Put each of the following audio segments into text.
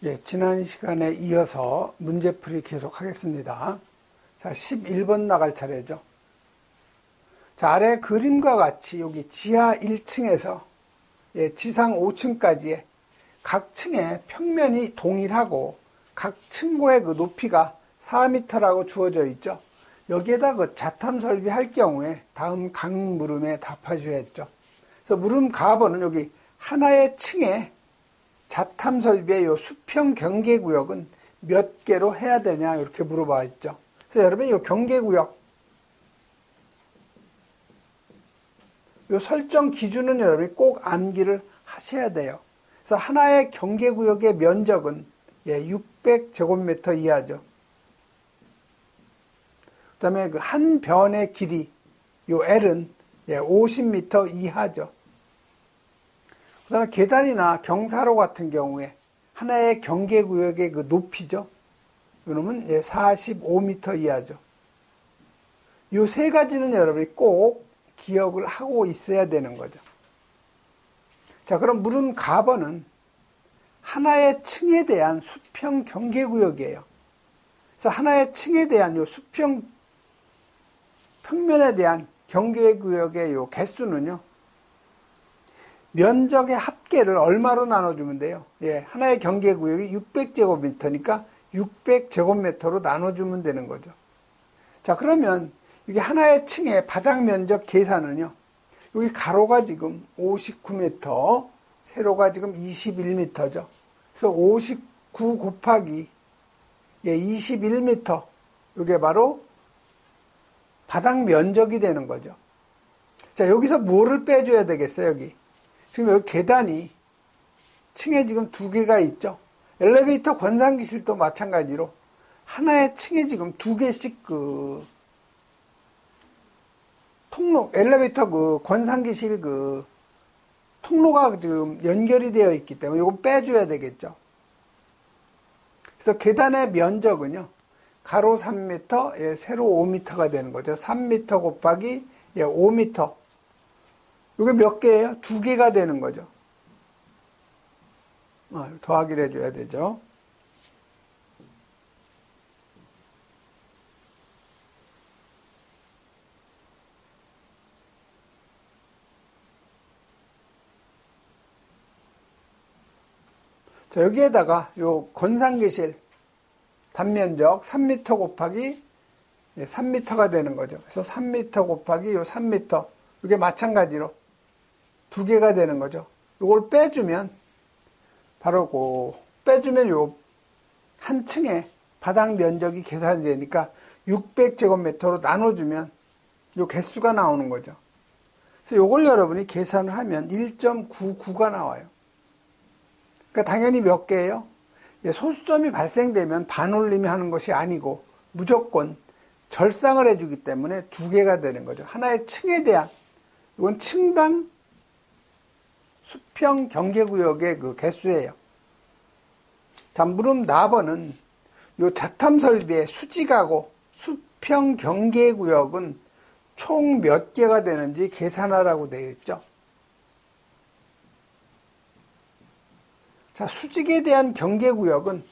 예, 지난 시간에 이어서 문제풀이 계속 하겠습니다. 자, 11번 나갈 차례죠. 자, 아래 그림과 같이 여기 지하 1층에서 지상 5층까지의 각 층의 평면이 동일하고 각 층고의 그 높이가 4m라고 주어져 있죠. 여기에다 그 자탐 설비할 경우에 다음 각 물음에 답하셔야 했죠. 그래서 물음 가번은 여기 하나의 층에 자탐 설비의 요 수평 경계구역은 몇 개로 해야 되냐 이렇게 물어봐 있죠. 그래서 여러분 이 경계구역 요 설정 기준은 여러분이 꼭 암기를 하셔야 돼요. 그래서 하나의 경계구역의 면적은 600제곱미터 이하죠. 그 다음에 그 한 변의 길이 요 L은 50m 이하죠. 그 다음에 계단이나 경사로 같은 경우에 하나의 경계구역의 그 높이죠. 이놈은 45m 이하죠. 요 세 가지는 여러분이 꼭 기억을 하고 있어야 되는 거죠. 자, 그럼 물음 가번은 하나의 층에 대한 수평 경계구역이에요. 그래서 하나의 층에 대한 요 수평 평면에 대한 경계구역의 요 개수는요. 면적의 합계를 얼마로 나눠주면 돼요? 하나의 경계구역이 600제곱미터니까 600제곱미터로 나눠주면 되는 거죠. 자, 그러면 이게 하나의 층의 바닥 면적 계산은요. 여기 가로가 지금 59m, 세로가 지금 21m죠. 그래서 59 곱하기 21m, 이게 바로 바닥 면적이 되는 거죠. 자, 여기서 뭐를 빼줘야 되겠어요, 여기? 지금 여기 계단이 층에 지금 두 개가 있죠. 엘리베이터 권상기실도 마찬가지로 하나의 층에 지금 두 개씩 그 통로, 엘리베이터 그 권상기실 그 통로가 지금 연결이 되어 있기 때문에 이거 빼줘야 되겠죠. 그래서 계단의 면적은요, 가로 3m, 세로 5m가 되는 거죠. 3m 곱하기 5m. 이게 몇 개예요? 두 개가 되는 거죠. 더하기를 해줘야 되죠. 자, 여기에다가 요 건상기실 단면적 3m 곱하기 3m가 되는 거죠. 그래서 3m 곱하기 요 3m. 이게 마찬가지로 두 개가 되는 거죠. 이걸 빼주면 바로 빼주면 요 한 층에 바닥 면적이 계산이 되니까 600제곱미터로 나눠주면 요 개수가 나오는 거죠. 그래서 요걸 여러분이 계산을 하면 1.99가 나와요. 그러니까 당연히 몇 개예요? 소수점이 발생되면 반올림이 하는 것이 아니고 무조건 절상을 해주기 때문에 두 개가 되는 거죠. 하나의 층에 대한, 이건 층당 수평 경계구역의 그 개수예요. 자, 물음 나번은 요 자탐 설비의 수직하고 수평 경계구역은 총 몇 개가 되는지 계산하라고 되어 있죠. 자, 수직에 대한 경계구역은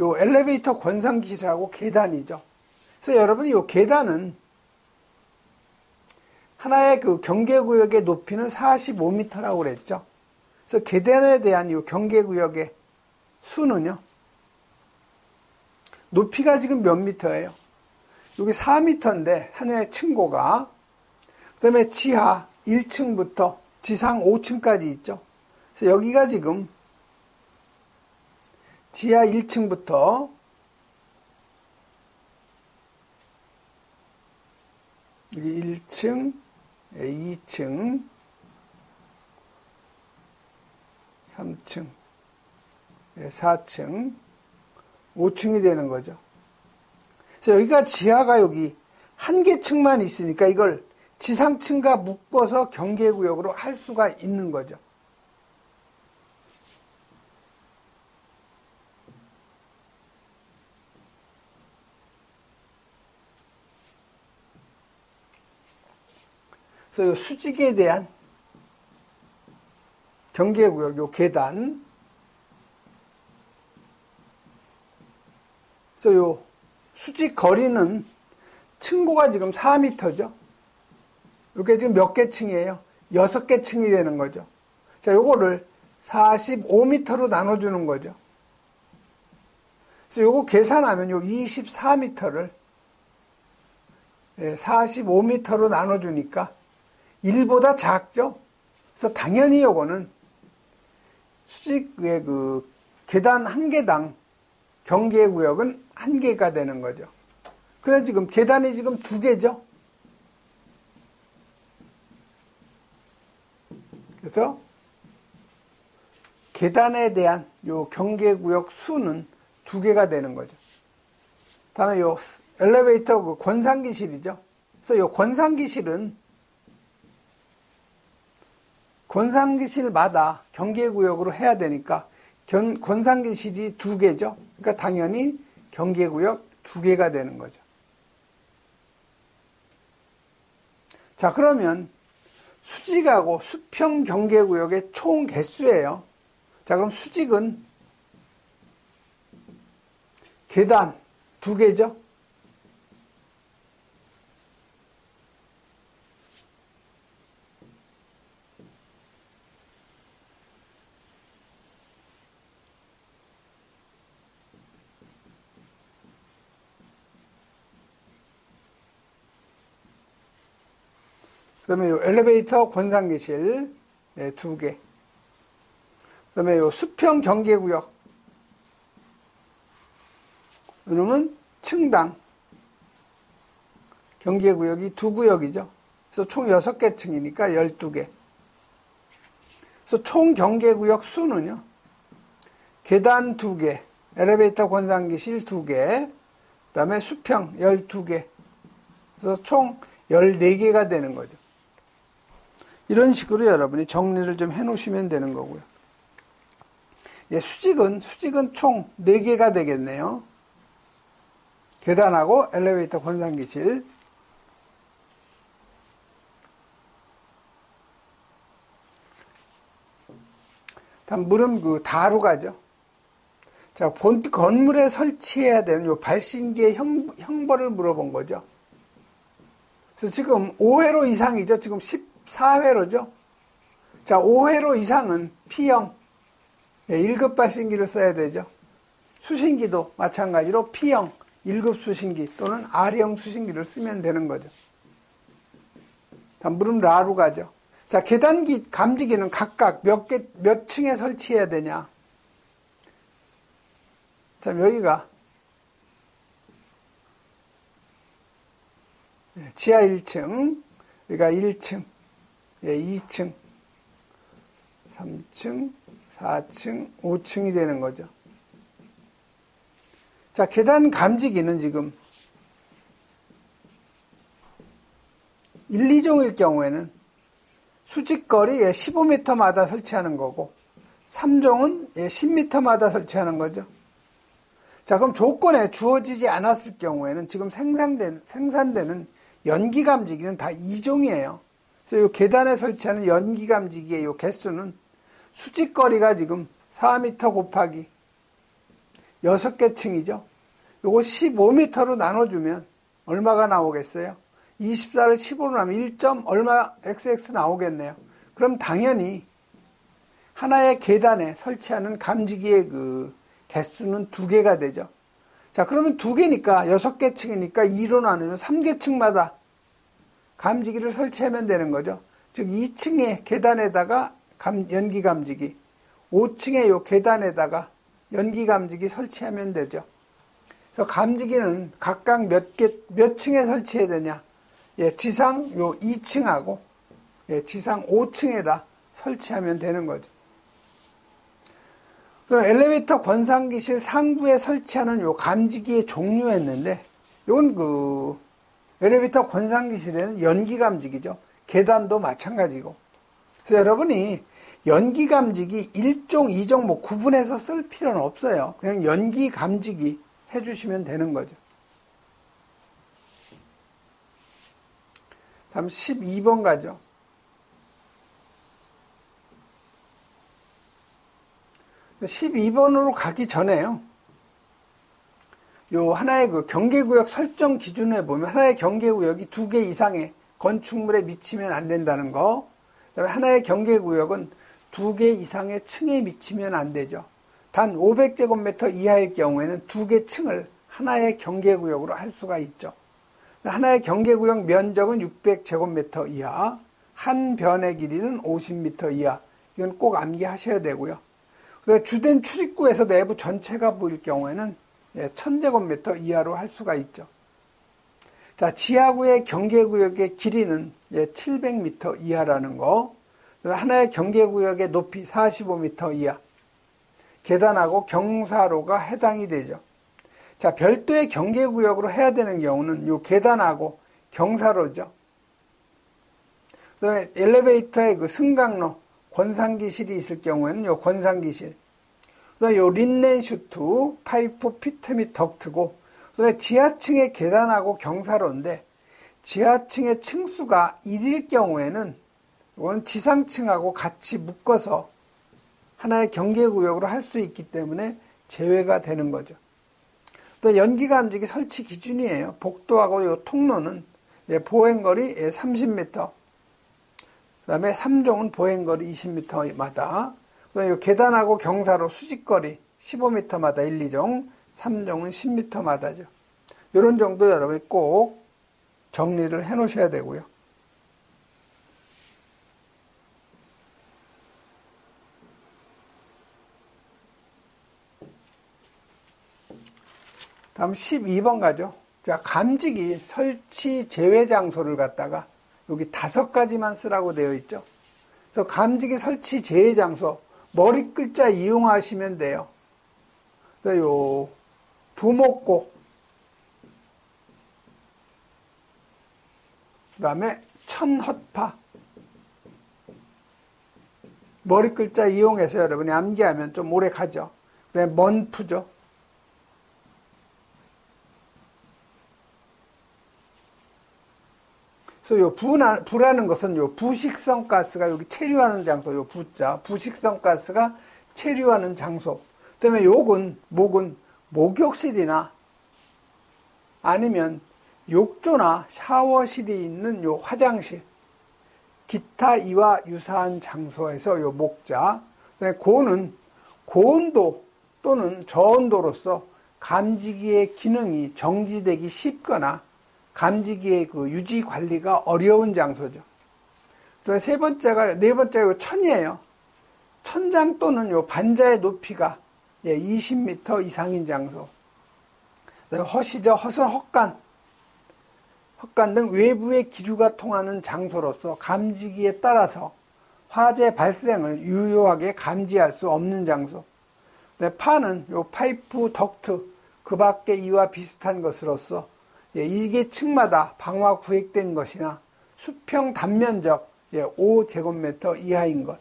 요 엘리베이터 권상기실하고 계단이죠. 그래서 여러분 이 계단은 하나의 그 경계구역의 높이는 45m라고 그랬죠. 그래서 계단에 대한 이 경계구역의 수는요. 높이가 지금 몇 미터예요? 여기 4m인데 하나의 층고가, 그 다음에 지하 1층부터 지상 5층까지 있죠. 그래서 여기가 지금 지하 1층부터 여기 1층, 2층, 3층, 4층, 5층이 되는 거죠. 그래서 여기가 지하가 여기 한 개 층만 있으니까 이걸 지상층과 묶어서 경계구역으로 할 수가 있는 거죠. 그래서 이 수직에 대한 경계구역, 요 계단, 그래서 요 수직 거리는 층고가 지금 4m죠. 이게 지금 몇 개 층이에요? 6개 층이 되는 거죠. 자, 요거를 45m로 나눠주는 거죠. 그래서 요거 계산하면 요 24m를 45m로 나눠주니까 1보다 작죠? 그래서 당연히 요거는 수직의 그 계단 한 개당 경계구역은 1개가 되는 거죠. 그래서 지금 계단이 지금 2개죠? 그래서 계단에 대한 요 경계구역 수는 2개가 되는 거죠. 다음에 요 엘리베이터 그 권상기실이죠. 그래서 요 권상기실마다 경계구역으로 해야 되니까 권상기실이 2개죠. 그러니까 당연히 경계구역 2개가 되는 거죠. 자, 그러면 수직하고 수평 경계구역의 총 개수예요. 자, 그럼 수직은 계단 2개죠. 그다음에 요 엘리베이터 권상기실 2개. 그다음에 요 수평 경계구역. 이놈은 층당 경계구역이 2구역이죠. 그래서 총 6개 층이니까 12개. 그래서 총 경계구역 수는요. 계단 2개, 엘리베이터 권상기실 2개, 그다음에 수평 12개. 그래서 총 14개가 되는 거죠. 이런 식으로 여러분이 정리를 좀 해 놓으시면 되는 거고요. 수직은 총 4개가 되겠네요. 계단하고 엘리베이터 권상기실. 다음 물은 그 다루가죠. 자, 본 건물에 설치해야 되는 요 발신기의 형벌을 물어본 거죠. 그래서 지금 5회로 이상이죠. 지금 14회로죠. 자, 5회로 이상은 P형 1급 발신기를 써야 되죠. 수신기도 마찬가지로 P형 1급 수신기 또는 R형 수신기를 쓰면 되는 거죠. 다음 물음 라로 가죠. 자, 계단기 감지기는 각각 몇 층에 설치해야 되냐. 자, 여기가 지하 1층, 여기가 1층, 2층, 3층, 4층, 5층이 되는 거죠. 자, 계단 감지기는 지금 1, 2종일 경우에는 수직거리 15m마다 설치하는 거고 3종은 10m마다 설치하는 거죠. 자, 그럼 조건에 주어지지 않았을 경우에는 지금 생산되는 연기감지기는 다 2종이에요. 그래서 이 계단에 설치하는 연기감지기의 이 개수는 수직거리가 지금 4m 곱하기 6개 층이죠. 요거 15m로 나눠주면 얼마가 나오겠어요? 24를 15로 나면 1. 얼마 XX 나오겠네요. 그럼 당연히 하나의 계단에 설치하는 감지기의 그 개수는 2개가 되죠. 자, 그러면 2개니까 6개 층이니까 2로 나누면 3개 층마다 감지기를 설치하면 되는 거죠. 즉 2층의 계단에다가 연기 감지기, 5층의 요 계단에다가 연기 감지기 설치하면 되죠. 그래서 감지기는 각각 몇 층에 설치해야 되냐? 지상 요 2층하고 지상 5층에다 설치하면 되는 거죠. 그럼 엘리베이터 권상기실 상부에 설치하는 요 감지기의 종류였는데, 요건 그 엘리베이터 권상기실에는 연기 감지기죠. 계단도 마찬가지고. 그래서 여러분이 연기 감지기 1종, 2종 뭐 구분해서 쓸 필요는 없어요. 그냥 연기 감지기 해주시면 되는 거죠. 다음 12번 가죠. 12번으로 가기 전에요. 요 하나의 그 경계구역 설정 기준에 보면 하나의 경계구역이 2개 이상의 건축물에 미치면 안 된다는 거. 그다음에 하나의 경계구역은 2개 이상의 층에 미치면 안 되죠. 단 500제곱미터 이하일 경우에는 2개 층을 하나의 경계구역으로 할 수가 있죠. 하나의 경계구역 면적은 600제곱미터 이하, 한 변의 길이는 50m 이하. 이건 꼭 암기하셔야 되고요. 주된 출입구에서 내부 전체가 보일 경우에는 1000제곱미터 이하로 할 수가 있죠. 자, 지하구의 경계구역의 길이는 700m 이하라는 거. 하나의 경계구역의 높이 45m 이하. 계단하고 경사로가 해당이 되죠. 자, 별도의 경계구역으로 해야 되는 경우는 요 계단하고 경사로죠. 그다음에 엘리베이터의 그 승강로, 권상기실이 있을 경우에는 요 권상기실. 그다음에 요 린넨 슈트, 파이프, 피트 및 덕트고, 그다음에 지하층의 계단하고 경사로인데, 지하층의 층수가 1일 경우에는 이거는 지상층하고 같이 묶어서 하나의 경계구역으로 할 수 있기 때문에 제외가 되는 거죠. 또 연기감지기 설치 기준이에요. 복도하고 요 통로는 보행거리 30m, 그 다음에 3종은 보행거리 20m마다, 그 다음에 계단하고 경사로 수직거리 15m마다 1, 2종, 3종은 10m마다죠. 이런 정도 여러분이 꼭 정리를 해 놓으셔야 되고요. 다음 12번 가죠. 자, 감지기 설치 제외 장소를 갖다가 여기 5가지만 쓰라고 되어 있죠. 그래서 감지기 설치 제외 장소, 머리 글자 이용하시면 돼요. 그래서 요 두목고, 그 다음에 천헛파, 머리 글자 이용해서 여러분이 암기하면 좀 오래 가죠. 그 다음에 먼푸죠. 그래서 요 부라는 것은 요 부식성 가스가 여기 체류하는 장소, 요 부자, 부식성 가스가 체류하는 장소. 그다음에 목은 목욕실이나 아니면 욕조나 샤워실이 있는 요 화장실, 기타 이와 유사한 장소에서 요 목자. 그다음에 고는 고온도 또는 저온도로서 감지기의 기능이 정지되기 쉽거나 감지기의 그 유지 관리가 어려운 장소죠. 또 네 번째가 천이에요. 천장 또는 요 반자의 높이가 20m 이상인 장소. 헛이죠. 헛은 헛간 등 외부의 기류가 통하는 장소로서 감지기에 따라서 화재 발생을 유효하게 감지할 수 없는 장소. 파는 요 파이프, 덕트, 그 밖에 이와 비슷한 것으로서 이게 층마다 방화 구획된 것이나 수평 단면적 5제곱미터 이하인 것.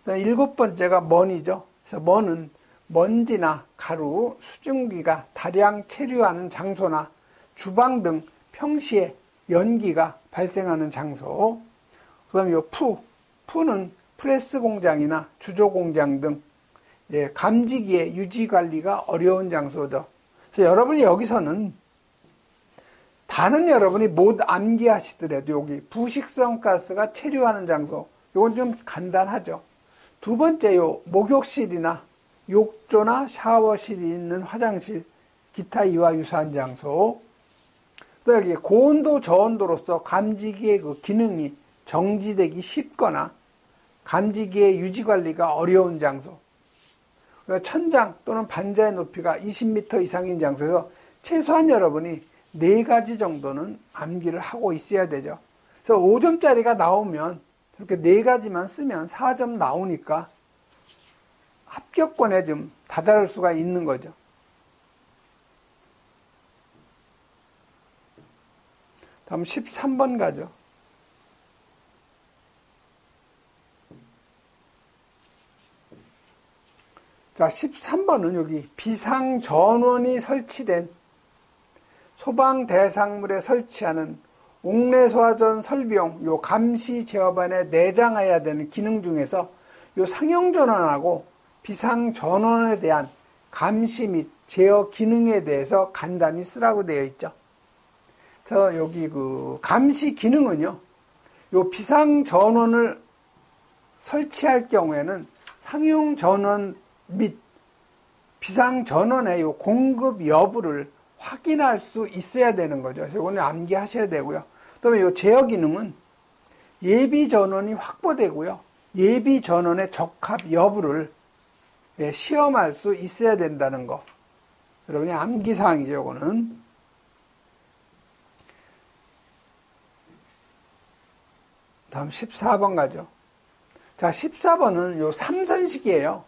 7번째가 먼이죠. 그래서 먼은 먼지나 가루, 수증기가 다량 체류하는 장소나 주방 등 평시에 연기가 발생하는 장소. 그 다음에 푸는 프레스 공장이나 주조 공장 등 감지기의 유지 관리가 어려운 장소죠. 그래서 여러분이 여기서는 다는 여러분이 못 암기하시더라도 여기 부식성 가스가 체류하는 장소, 이건 좀 간단하죠. 두 번째 목욕실이나 욕조나 샤워실이 있는 화장실, 기타 이와 유사한 장소. 또 여기 고온도 저온도로서 감지기의 그 기능이 정지되기 쉽거나 감지기의 유지 관리가 어려운 장소. 천장 또는 반자의 높이가 20m 이상인 장소에서 최소한 여러분이 4가지 정도는 암기를 하고 있어야 되죠. 그래서 5점짜리가 나오면 이렇게 4가지만 쓰면 4점 나오니까 합격권에 좀 다다를 수가 있는 거죠. 다음 13번 가죠. 자, 13번은 여기 비상전원이 설치된 소방 대상물에 설치하는 옥내소화전 설비용 요 감시 제어반에 내장해야 되는 기능 중에서 요 상용전원하고 비상전원에 대한 감시 및 제어 기능에 대해서 간단히 쓰라고 되어 있죠. 그래서 여기 그 감시 기능은요, 요 비상 전원을 설치할 경우에는 상용 전원 및 비상 전원의 요 공급 여부를 확인할 수 있어야 되는 거죠. 그래서 이거는 암기하셔야 되고요. 그다음에 요 제어 기능은 예비 전원이 확보되고요. 예비 전원의 적합 여부를 시험할 수 있어야 된다는 거. 여러분이 암기사항이죠, 이거는. 다음 14번 가죠. 자, 14번은 요 삼선식이에요.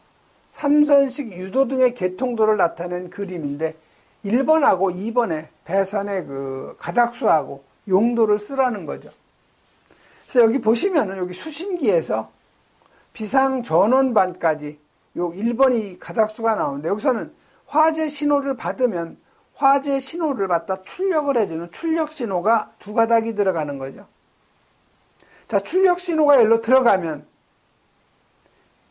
삼선식 유도등의 개통도를 나타낸 그림인데 1번하고 2번에 배선의 그 가닥수하고 용도를 쓰라는 거죠. 그래서 여기 보시면은 여기 수신기에서 비상전원반까지 요 1번이 가닥수가 나오는데 여기서는 화재 신호를 받으면 화재 신호를 받다 출력을 해주는 출력 신호가 두 가닥이 들어가는 거죠. 자, 출력 신호가 여기로 들어가면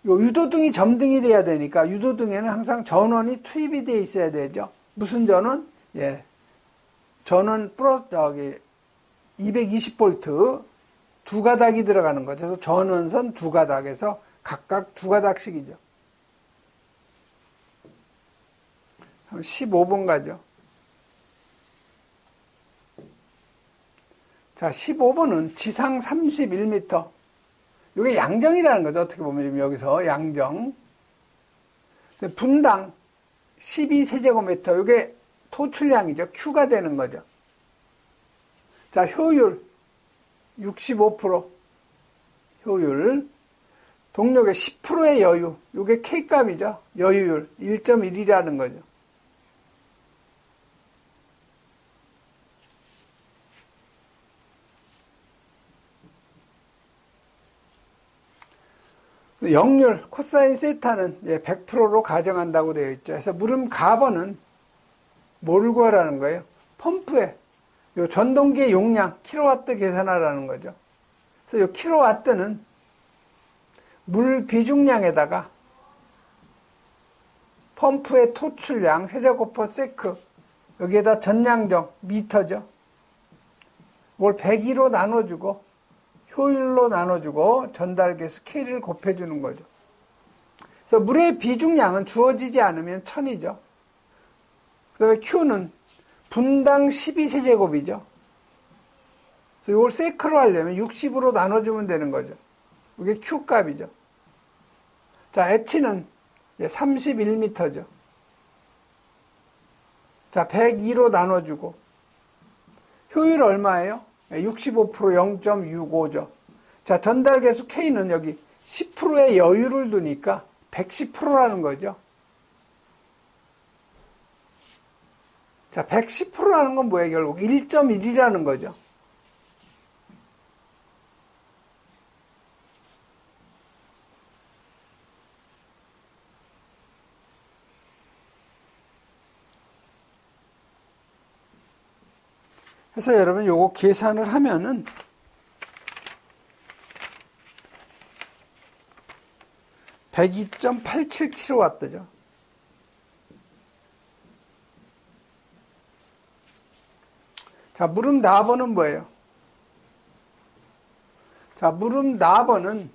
요 유도등이 점등이 돼야 되니까 유도등에는 항상 전원이 투입이 되어 있어야 되죠. 무슨 전원? 예. 전원 220V 두 가닥이 들어가는 거죠. 그래서 전원선 두 가닥에서 각각 두 가닥씩이죠. 15번 가죠. 자, 15번은 지상 31m. 이게 양정이라는 거죠. 어떻게 보면 여기서 양정. 분당 12세제곱미터. 이게 토출량이죠. Q가 되는 거죠. 자, 효율 65%. 효율. 동력의 10%의 여유. 이게 K값이죠. 여유율 1.1이라는 거죠. 역률 코사인 세타는 100%로 가정한다고 되어 있죠. 그래서 물음 가번은 뭘 구하라는 거예요? 펌프의 요 전동기의 용량 킬로와트 계산하라는 거죠. 그래서 요 킬로와트는 물 비중량에다가 펌프의 토출량 세제곱퍼 세크 여기에다 전량정 미터죠. 이걸 102로 나눠주고 효율로 나눠주고 전달계수 K를 곱해주는 거죠. 그래서 물의 비중량은 주어지지 않으면 1000이죠. 그 다음에 Q는 분당 12세제곱이죠. 그래서 이걸 세크로 하려면 60으로 나눠주면 되는 거죠. 이게 Q값이죠. 자, H는 31m죠. 자, 102로 나눠주고 효율 얼마예요? 65% 0.65죠. 자, 전달계수 K는 여기 10%의 여유를 두니까 110%라는 거죠. 자, 110%라는 건 뭐예요? 결국 1.1이라는 거죠. 그래서 여러분 요거 계산을 하면은 102.87kW죠. 자, 물음 나번은 뭐예요? 자, 물음 나번은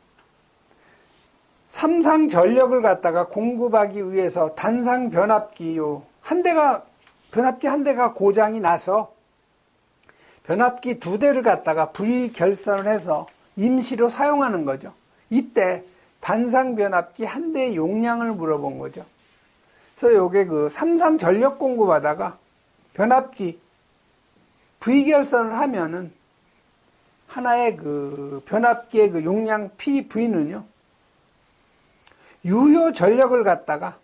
삼상 전력을 갖다가 공급하기 위해서 단상 변압기 변압기 한 대가 고장이 나서 변압기 두 대를 갖다가 분리결선을 해서 임시로 사용하는 거죠. 이때 단상 변압기 한 대의 용량을 물어본 거죠. 그래서 요게 그 삼상 전력 공급하다가 변압기 V결선을 하면은 하나의 그 변압기의 그 용량 PV는요, 유효 전력을 갖다가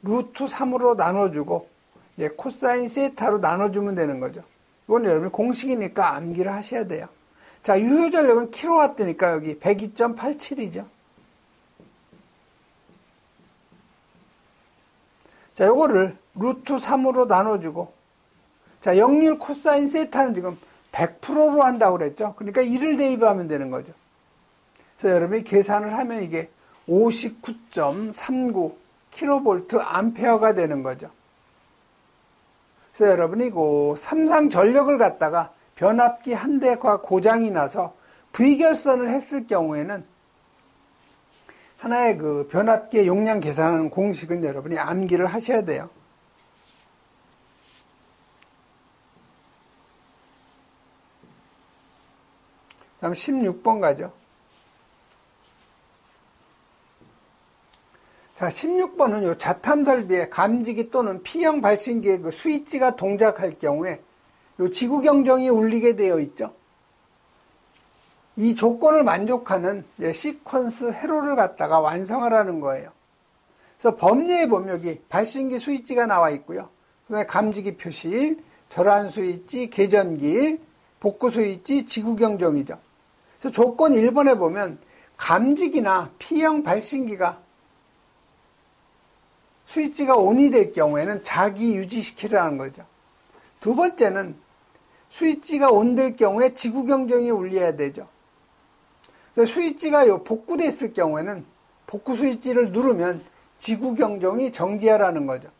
루트 3으로 나눠주고, 코사인 세타로 나눠주면 되는 거죠. 이건 여러분 공식이니까 암기를 하셔야 돼요. 자, 유효 전력은 킬로와트니까 여기 102.87이죠. 자, 요거를 루트 3으로 나눠주고, 자, 역률 코사인 세타는 지금 100%로 한다고 그랬죠. 그러니까 1을 대입하면 되는 거죠. 그래서 여러분이 계산을 하면 이게 59.39 킬로볼트 암페어가 되는 거죠. 그래서 여러분이 그 삼상 전력을 갖다가 변압기 한 대가 고장이 나서 V결선을 했을 경우에는 하나의 그 변압기의 용량 계산하는 공식은 여러분이 암기를 하셔야 돼요. 다음 16번 가죠. 자, 16번은 요 자탄 설비의 감지기 또는 P형 발신기의 그 스위치가 동작할 경우에 요 지구 경종이 울리게 되어 있죠. 이 조건을 만족하는 시퀀스 회로를 갖다가 완성하라는 거예요. 그래서 법례에 보면 여기 발신기 스위치가 나와 있고요. 그다음에 감지기 표시, 절한 스위치, 계전기, 복구 스위치, 지구 경종이죠. 그래서 조건 1번에 보면 감지기나 P형 발신기가 스위치가 ON이 될 경우에는 자기 유지시키라는 거죠. 두 번째는 스위치가 ON 될 경우에 지구 경종이 울려야 되죠. 그래서 스위치가 복구됐을 경우에는 복구 스위치를 누르면 지구 경종이 정지하라는 거죠.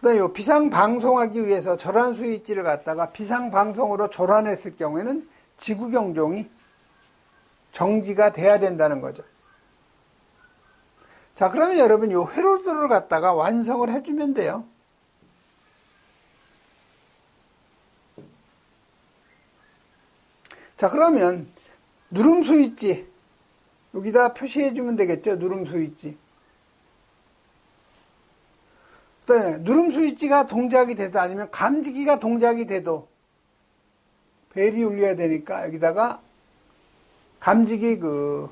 그다음에 비상 방송하기 위해서 절한 스위치를 갖다가 비상 방송으로 절환했을 경우에는 지구 경종이 정지가 돼야 된다는 거죠. 자, 그러면 여러분 이 회로들을 갖다가 완성을 해주면 돼요. 자, 그러면 누름 스위치 여기다 표시해주면 되겠죠. 누름 스위치. 네, 누름 스위치가 동작이 돼도 아니면 감지기가 동작이 돼도 벨이 울려야 되니까 여기다가 감지기 그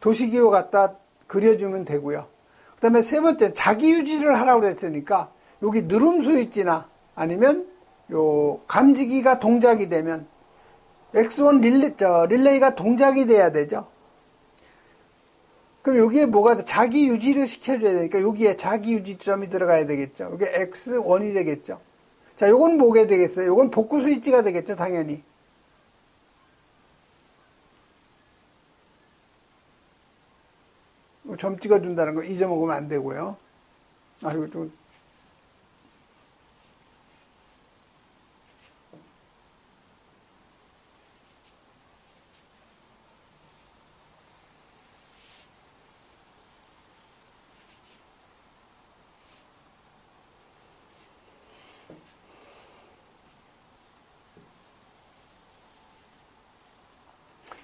도시기호 갖다 그려주면 되고요. 그 다음에 세 번째 자기 유지를 하라고 그랬으니까 여기 누름 스위치나 아니면 요 감지기가 동작이 되면 X1 릴레이가 동작이 돼야 되죠. 그럼 여기에 뭐가 자기 유지를 시켜줘야 되니까 여기에 자기 유지점이 들어가야 되겠죠. 여기 X1이 되겠죠. 자, 요건 뭐게 되겠어요? 요건 복구 스위치가 되겠죠, 당연히. 점 찍어준다는 거 잊어먹으면 안 되고요. 아, 이거 좀.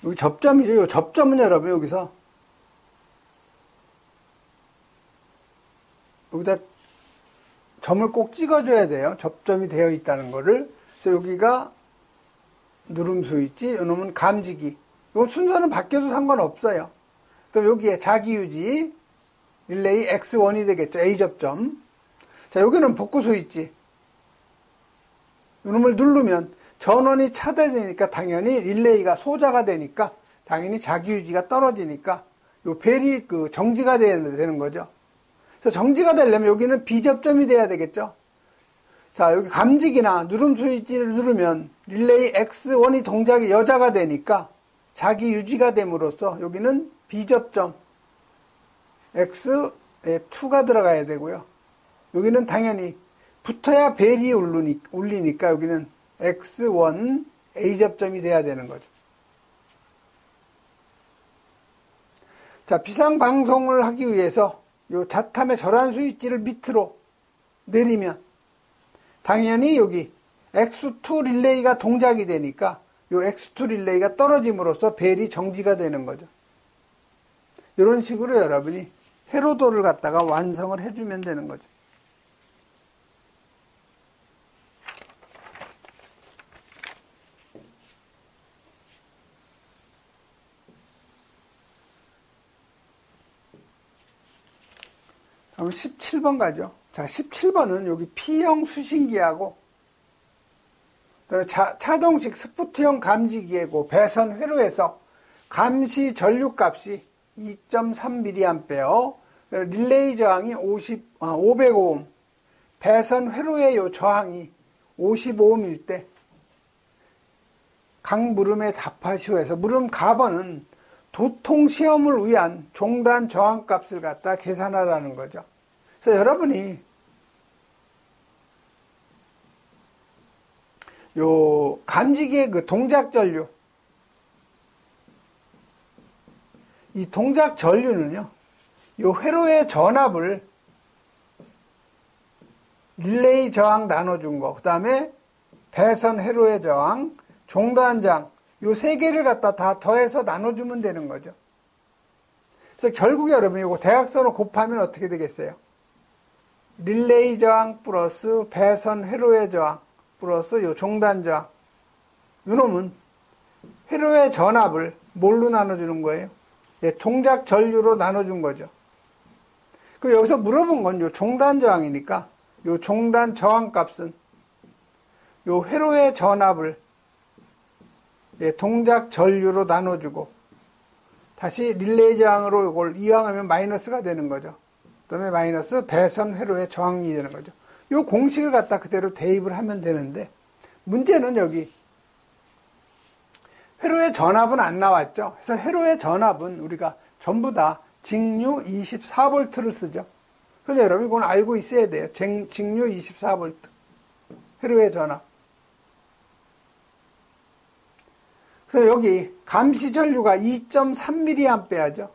여기 접점이죠. 이 접점은 여러분 여기서 여기다 점을 꼭 찍어줘야 돼요. 접점이 되어 있다는 거를. 그래서 여기가 누름 스위치, 이놈은 감지기. 이건 순서는 바뀌어도 상관없어요. 그럼 여기에 자기 유지, 릴레이 X1이 되겠죠. A 접점. 자, 여기는 복구 스위치. 이놈을 누르면 전원이 차단되니까 당연히 릴레이가 소자가 되니까 당연히 자기 유지가 떨어지니까 요 벨이 그 정지가 되는 거죠. 그래서 정지가 되려면 여기는 비접점이 돼야 되겠죠. 자, 여기 감지기나 누름 스위치를 누르면 릴레이 X1이 동작이 여자가 되니까 자기 유지가 됨으로써 여기는 비접점 X2가 들어가야 되고요. 여기는 당연히 붙어야 벨이 울리니까 여기는 X1 A접점이 돼야 되는 거죠. 자, 비상방송을 하기 위해서 요 자탐의 절한 스위치를 밑으로 내리면 당연히 여기 X2 릴레이가 동작이 되니까 요 X2 릴레이가 떨어짐으로써 벨이 정지가 되는 거죠. 이런 식으로 여러분이 회로도를 갖다가 완성을 해주면 되는 거죠. 다음 17번 가죠. 자, 17번은 여기 P형 수신기하고 차동식 스푸트형 감지기하고 배선 회로에서 감시 전류값이 2.3mA, 릴레이 저항이 500오hm, 배선 회로의 요 저항이 55ohm일 때 각 물음에 답하시오에서 물음 가번은 도통 시험을 위한 종단 저항값을 갖다 계산하라는 거죠. 그래서 여러분이 요 감지기의 그 동작 전류, 이 동작 전류는요, 요 회로의 전압을 릴레이 저항 나눠준 거, 그 다음에 배선 회로의 저항, 종단 저항, 요 세 개를 갖다 다 더해서 나눠주면 되는 거죠. 그래서 결국 여러분이 이거 대각선으로 곱하면 어떻게 되겠어요? 릴레이 저항 플러스 배선 회로의 저항 플러스 요 종단 저항. 요놈은 회로의 전압을 뭘로 나눠주는 거예요? 예, 동작 전류로 나눠준 거죠. 그럼 여기서 물어본 건 요 종단 저항이니까 요 종단 저항 값은 요 회로의 전압을 예, 동작 전류로 나눠주고 다시 릴레이 저항으로 이걸 이항하면 마이너스가 되는 거죠. 그다음에 마이너스 배선 회로의 저항이 되는 거죠. 요 공식을 갖다 그대로 대입을 하면 되는데 문제는 여기 회로의 전압은 안 나왔죠. 그래서 회로의 전압은 우리가 전부 다 직류 24V를 쓰죠. 그래서 여러분 이건 알고 있어야 돼요. 직류 24V. 회로의 전압. 그래서 여기 감시 전류가 2.3mA죠.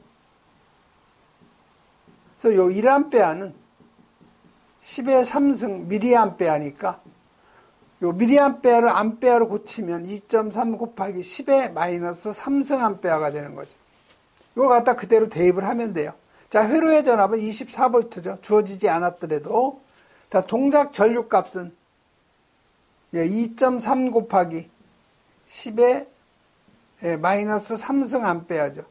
그래서 요 1A는 10의 3승 mA니까 요 mA를 암페어로 고치면 2.3 곱하기 10의 마이너스 3승 암페어가 되는 거죠. 이걸 갖다 그대로 대입을 하면 돼요. 자, 회로의 전압은 24V죠. 주어지지 않았더라도. 자, 동작 전류 값은 2.3 곱하기 10의 마이너스 3승 암페어죠.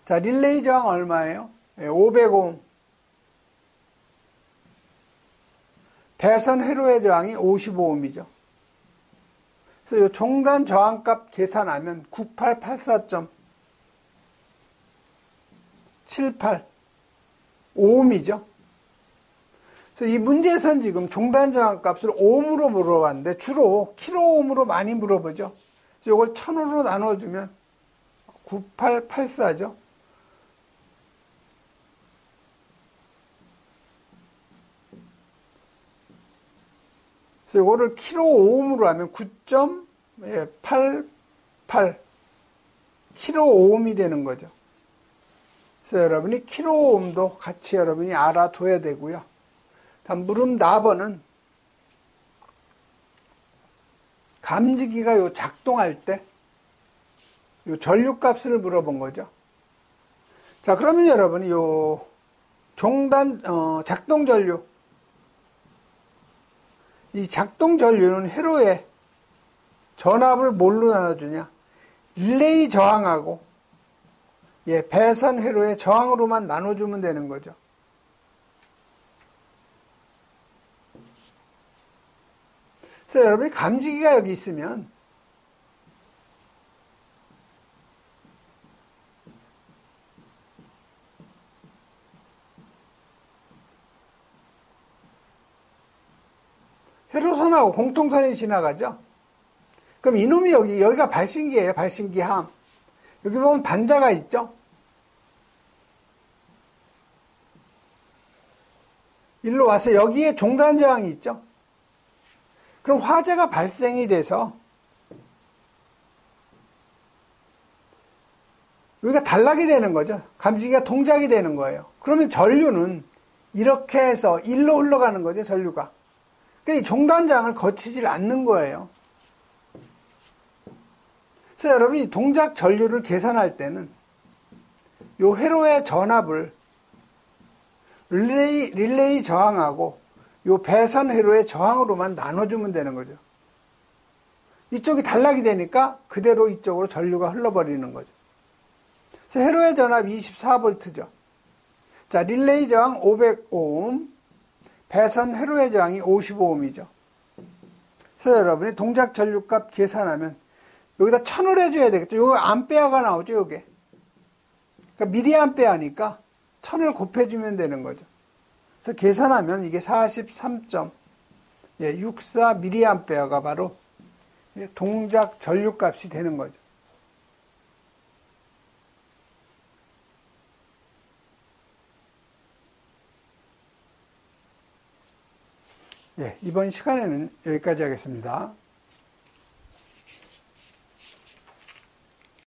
자, 릴레이 저항 얼마예요? 500오hm. 배선 회로의 저항이 55ohm이죠. 그래서 이 종단 저항값 계산하면 9884.78 ohm이죠. 그래서 이 문제에서는 지금 종단 저항값을 ohm으로 물어봤는데 주로 킬로옴으로 많이 물어보죠. 그래서 이걸 1000으로 나눠주면 9884죠. 그래서 이거를 킬로옴으로 하면 9.88 킬로옴이 되는 거죠. 그래서 여러분이 킬로옴도 같이 여러분이 알아둬야 되고요. 다음 물음 4번은 감지기가 요 작동할 때 요 전류값을 물어본 거죠. 자, 그러면 여러분이 요 종단 작동 전류, 이 작동 전류는 회로의 전압을 뭘로 나눠주냐? 릴레이 저항하고 배선 회로의 저항으로만 나눠주면 되는 거죠. 그래서 여러분이 감지기가 여기 있으면 회로선하고 공통선이 지나가죠. 그럼 이놈이 여기가 발신기예요. 발신기함. 여기 보면 단자가 있죠. 일로 와서 여기에 종단 저항이 있죠. 그럼 화재가 발생이 돼서 여기가 단락이 되는 거죠. 감지기가 동작이 되는 거예요. 그러면 전류는 이렇게 해서 일로 흘러가는 거죠. 전류가. 그러니까 이 종단장을 거치질 않는 거예요. 그래서 여러분이 동작 전류를 계산할 때는 요 회로의 전압을 릴레이 저항하고 요 배선 회로의 저항으로만 나눠주면 되는 거죠. 이쪽이 단락이 되니까 그대로 이쪽으로 전류가 흘러버리는 거죠. 그래서 회로의 전압 24V죠. 자, 릴레이 저항 500ohm, 배선 회로의 저항이 55ohm이죠. 그래서 여러분이 동작 전류값 계산하면 여기다 1000을 해줘야 되겠죠. 요거 암페어가 나오죠, 요게. 그러니까 미리암페어니까 1000을 곱해주면 되는 거죠. 그래서 계산하면 이게 43.64 미리암페어가 바로 동작 전류값이 되는 거죠. 예, 이번 시간에는 여기까지 하겠습니다.